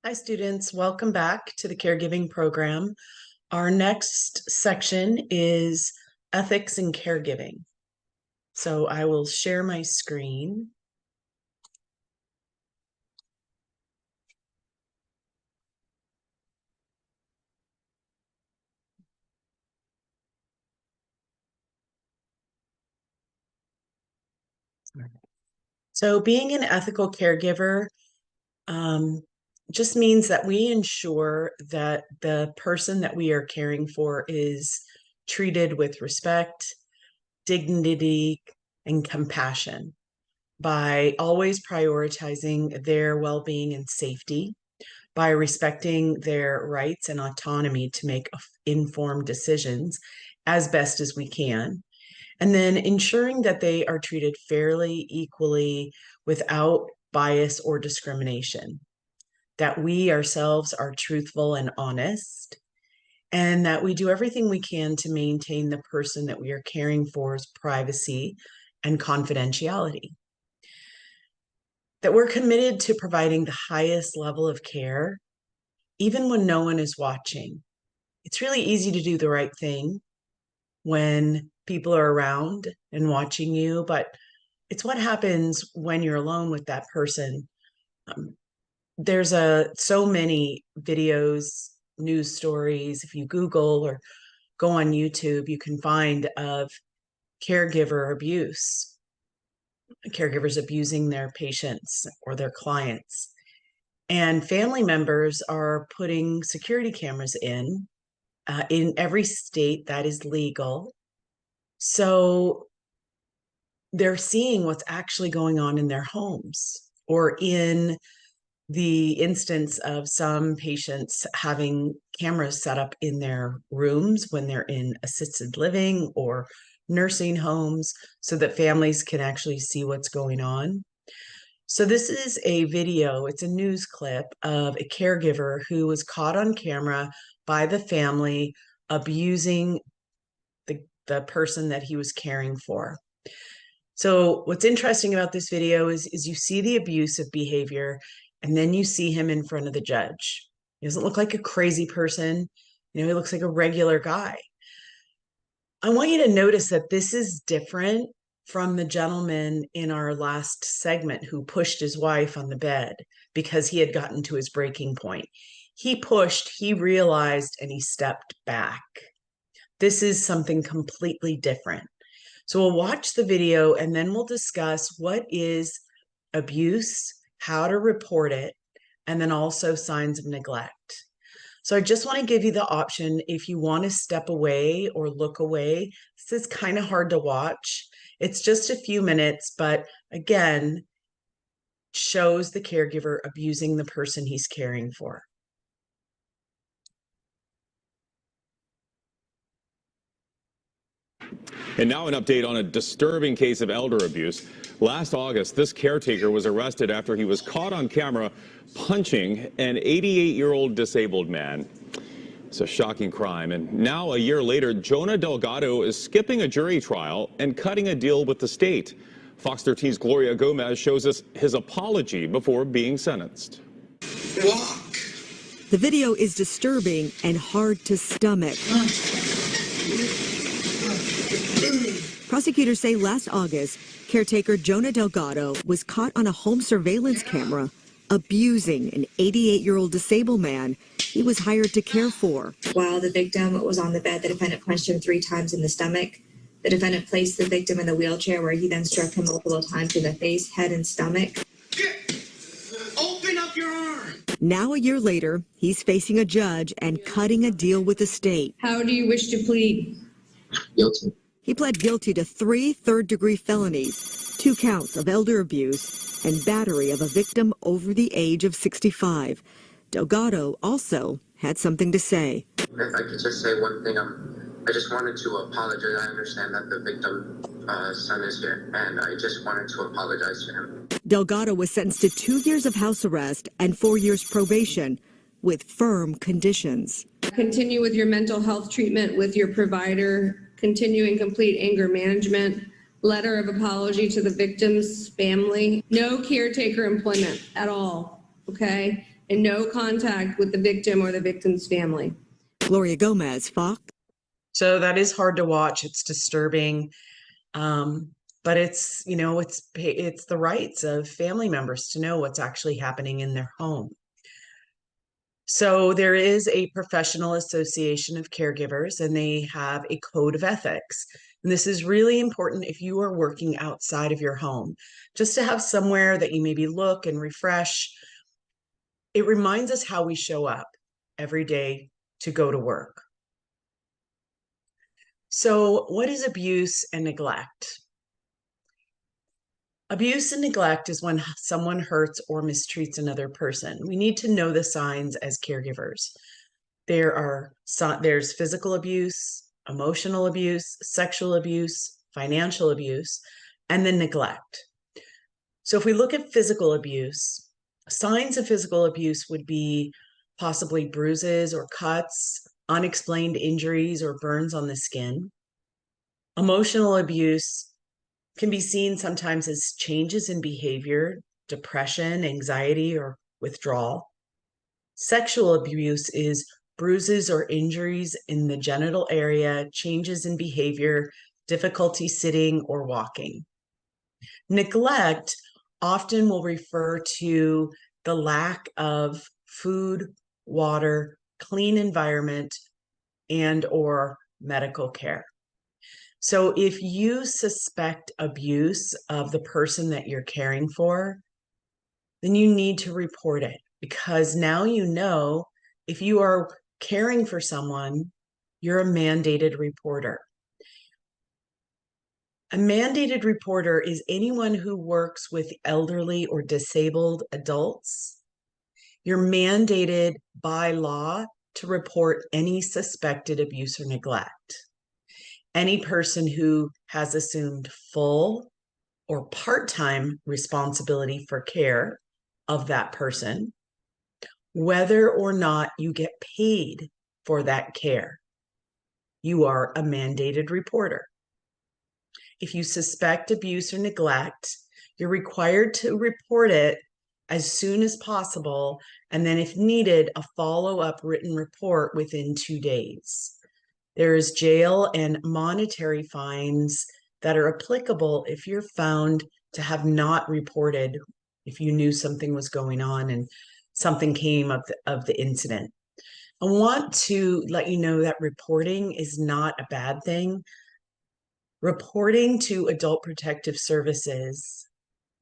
Hi, students. Welcome back to the Caregiving program. Our next section is Ethics in Caregiving. So I will share my screen. So being an ethical caregiver just means that we ensure that the person that we are caring for is treated with respect, dignity, and compassion by always prioritizing their well-being and safety, by respecting their rights and autonomy to make informed decisions as best as we can, and then ensuring that they are treated fairly, equally, without bias or discrimination, that we ourselves are truthful and honest, and that we do everything we can to maintain the person that we are caring for's privacy and confidentiality. That we're committed to providing the highest level of care, even when no one is watching. It's really easy to do the right thing when people are around and watching you, but it's what happens when you're alone with that person. There's so many videos, news stories. If you Google or go on YouTube, you can find of caregiver abuse, caregivers abusing their patients or their clients. And family members are putting security cameras in every state that is legal. So they're seeing what's actually going on in their homes, or in the instance of some patients having cameras set up in their rooms when they're in assisted living or nursing homes so that families can actually see what's going on. So this is a video, it's a news clip of a caregiver who was caught on camera by the family abusing the person that he was caring for. So what's interesting about this video is you see the abusive behavior, and then you see him in front of the judge. He doesn't look like a crazy person. He looks like a regular guy. I want you to notice that this is different from the gentleman in our last segment who pushed his wife on the bed because he had gotten to his breaking point. He pushed, he realized, and he stepped back. This is something completely different. So we'll watch the video and then we'll discuss what is abuse, how to report it, and then also signs of neglect. So I just want to give you the option if you want to step away or look away. This is kind of hard to watch. It's just a few minutes, but again, shows the caregiver abusing the person he's caring for. And now an update on a disturbing case of elder abuse. Last August, this caretaker was arrested after he was caught on camera punching an 88-year-old disabled man. It's a shocking crime. And now, a year later, Jonah Delgado is skipping a jury trial and cutting a deal with the state. Fox 13's Gloria Gomez shows us his apology before being sentenced. Walk. The video is disturbing and hard to stomach. Prosecutors say last August, caretaker Jonah Delgado was caught on a home surveillance camera abusing an 88-year-old disabled man he was hired to care for. While the victim was on the bed, the defendant punched him 3 times in the stomach. The defendant placed the victim in the wheelchair, where he then struck him multiple times in the face, head, and stomach. Open up your arm. Now, a year later, he's facing a judge and cutting a deal with the state. How do you wish to plead? Guilty. He pled guilty to 3 third-degree felonies, 2 counts of elder abuse, and battery of a victim over the age of 65. Delgado also had something to say. If I could just say one thing, I just wanted to apologize. I understand that the victim's son is here, and I just wanted to apologize to him. Delgado was sentenced to 2 years of house arrest and 4 years probation with firm conditions. Continue with your mental health treatment with your provider. Continue and complete anger management. Letter of apology to the victim's family. No caretaker employment at all, okay? and no contact with the victim or the victim's family. Gloria Gomez, Fox. So that is hard to watch. It's disturbing. But it's, it's the rights of family members to know what's actually happening in their home. So there is a professional association of caregivers, and they have a code of ethics. And this is really important if you are working outside of your home, just to have somewhere that you maybe look and refresh. It reminds us how we show up every day to go to work. So what is abuse and neglect? Abuse and neglect is when someone hurts or mistreats another person. We need to know the signs as caregivers. There's physical abuse, emotional abuse, sexual abuse, financial abuse, and then neglect. So if we look at physical abuse, signs of physical abuse would be possibly bruises or cuts, unexplained injuries or burns on the skin. Emotional abuse can be seen sometimes as changes in behavior, depression, anxiety, or withdrawal. Sexual abuse is bruises or injuries in the genital area, changes in behavior, difficulty sitting or walking. Neglect often will refer to the lack of food, water, clean environment, and or medical care. So if you suspect abuse of the person that you're caring for, then you need to report it, because now you know if you are caring for someone, you're a mandated reporter. A mandated reporter is anyone who works with elderly or disabled adults. You're mandated by law to report any suspected abuse or neglect. Any person who has assumed full or part-time responsibility for care of that person, whether or not you get paid for that care, you are a mandated reporter. If you suspect abuse or neglect, you're required to report it as soon as possible, and then if needed, a follow-up written report within 2 days. There is jail and monetary fines that are applicable if you're found to have not reported, if you knew something was going on and something came of the incident. I want to let you know that reporting is not a bad thing. Reporting to Adult Protective Services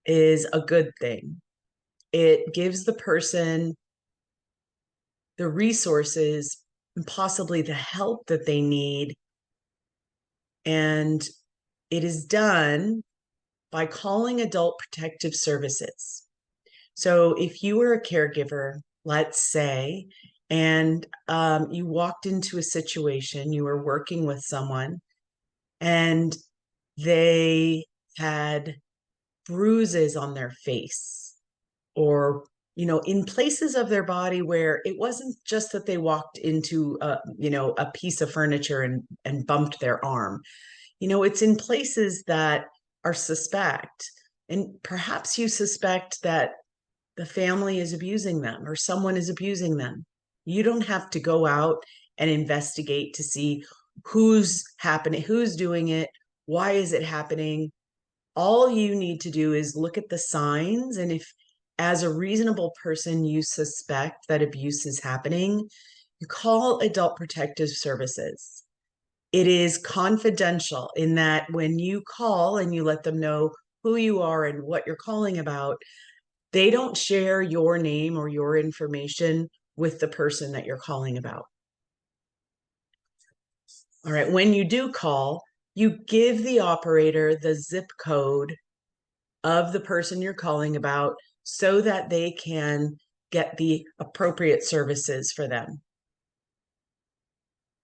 is a good thing. It gives the person the resources and possibly the help that they need. And it is done by calling Adult Protective Services. So if you were a caregiver, let's say, and you walked into a situation, you were working with someone, and they had bruises on their face, or in places of their body where it wasn't just that they walked into a piece of furniture and bumped their arm. It's in places that are suspect, and perhaps you suspect that the family is abusing them or someone is abusing them. You don't have to go out and investigate to see who's doing it, why is it happening. All you need to do is look at the signs, and if as a reasonable person you suspect that abuse is happening, you call Adult Protective Services. It is confidential in that when you call and you let them know who you are and what you're calling about, they don't share your name or your information with the person that you're calling about. All right, when you do call, you give the operator the zip code of the person you're calling about so that they can get the appropriate services for them.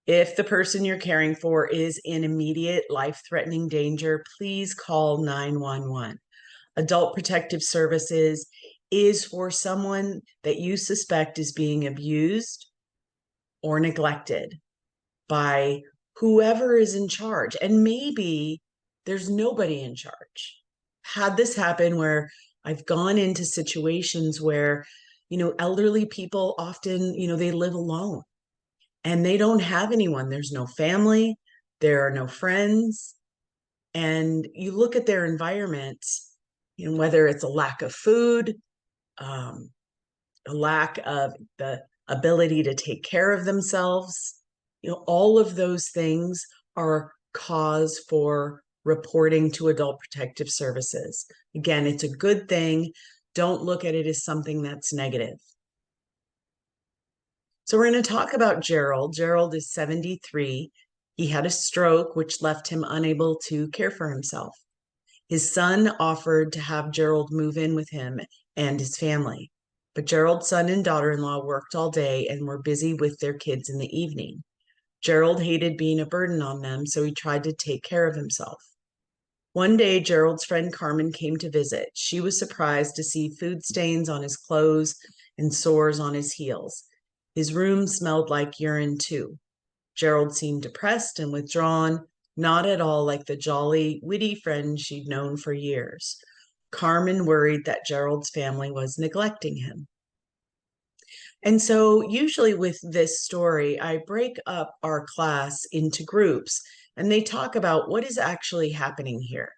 If the person you're caring for is in immediate life-threatening danger, please call 911. Adult Protective Services is for someone that you suspect is being abused or neglected by whoever is in charge. And maybe there's nobody in charge. Had this happen where I've gone into situations where, Elderly people often, they live alone and they don't have anyone. There's no family, there are no friends. And you look at their environment, whether it's a lack of food, um, a lack of the ability to take care of themselves, all of those things are cause for reporting to Adult Protective Services. Again, it's a good thing. Don't look at it as something that's negative. So we're going to talk about Gerald. Gerald is 73. He had a stroke, which left him unable to care for himself. His son offered to have Gerald move in with him and his family. But Gerald's son and daughter-in-law worked all day and were busy with their kids in the evening. Gerald hated being a burden on them, so he tried to take care of himself. One day, Gerald's friend Carmen came to visit. She was surprised to see food stains on his clothes and sores on his heels. His room smelled like urine, too. Gerald seemed depressed and withdrawn, not at all like the jolly, witty friend she'd known for years. Carmen worried that Gerald's family was neglecting him. And so usually with this story, I break up our class into groups and they talk about what is actually happening here.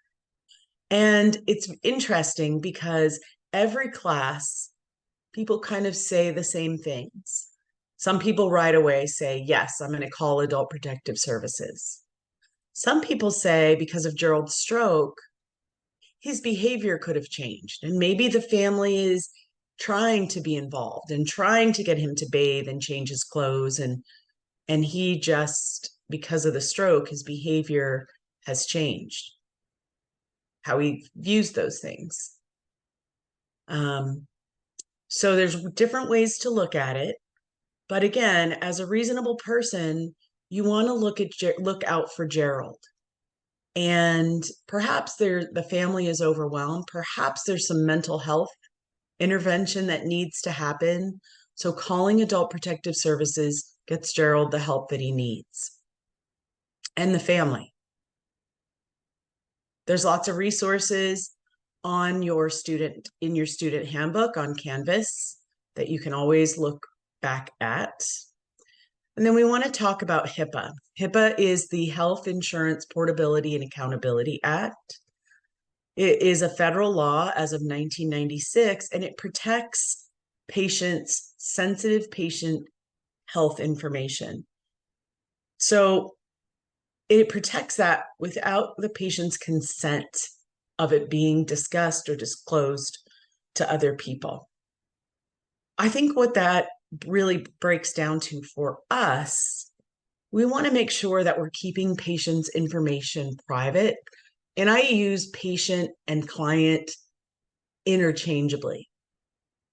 And it's interesting because every class, people kind of say the same things. Some people right away say, yes, I'm going to call Adult Protective Services. Some people say because of Gerald's stroke, his behavior could have changed. And maybe the family is trying to be involved and trying to get him to bathe and change his clothes. And he just, because of the stroke, his behavior has changed, how he views those things. So there's different ways to look at it. But again, as a reasonable person, you want to look out for Gerald. And perhaps the family is overwhelmed. Perhaps there's some mental health intervention that needs to happen. So calling Adult Protective Services gets Gerald the help that he needs. And the family. There's lots of resources in your student handbook on Canvas that you can always look back at. And then we want to talk about HIPPA. HIPAA is the Health Insurance Portability and Accountability Act. It is a federal law as of 1996, and it protects sensitive patient health information. So it protects that without the patient's consent of it being discussed or disclosed to other people. I think what that really breaks down to for us, we want to make sure that we're keeping patients' information private. And I use patient and client interchangeably.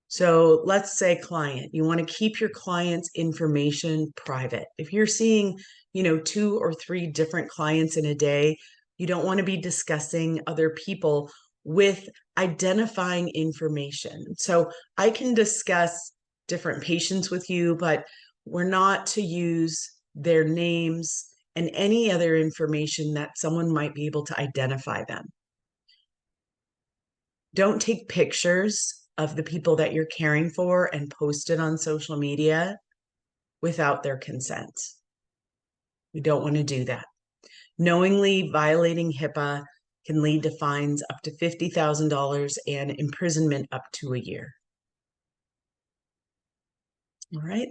So let's say client, you want to keep your client's information private. If you're seeing, 2 or 3 different clients in a day, you don't want to be discussing other people with identifying information. So I can discuss different patients with you, but we're not to use their names and any other information that someone might be able to identify them. Don't take pictures of the people that you're caring for and post it on social media without their consent. We don't want to do that. Knowingly violating HIPAA can lead to fines up to $50,000 and imprisonment up to a year. All right.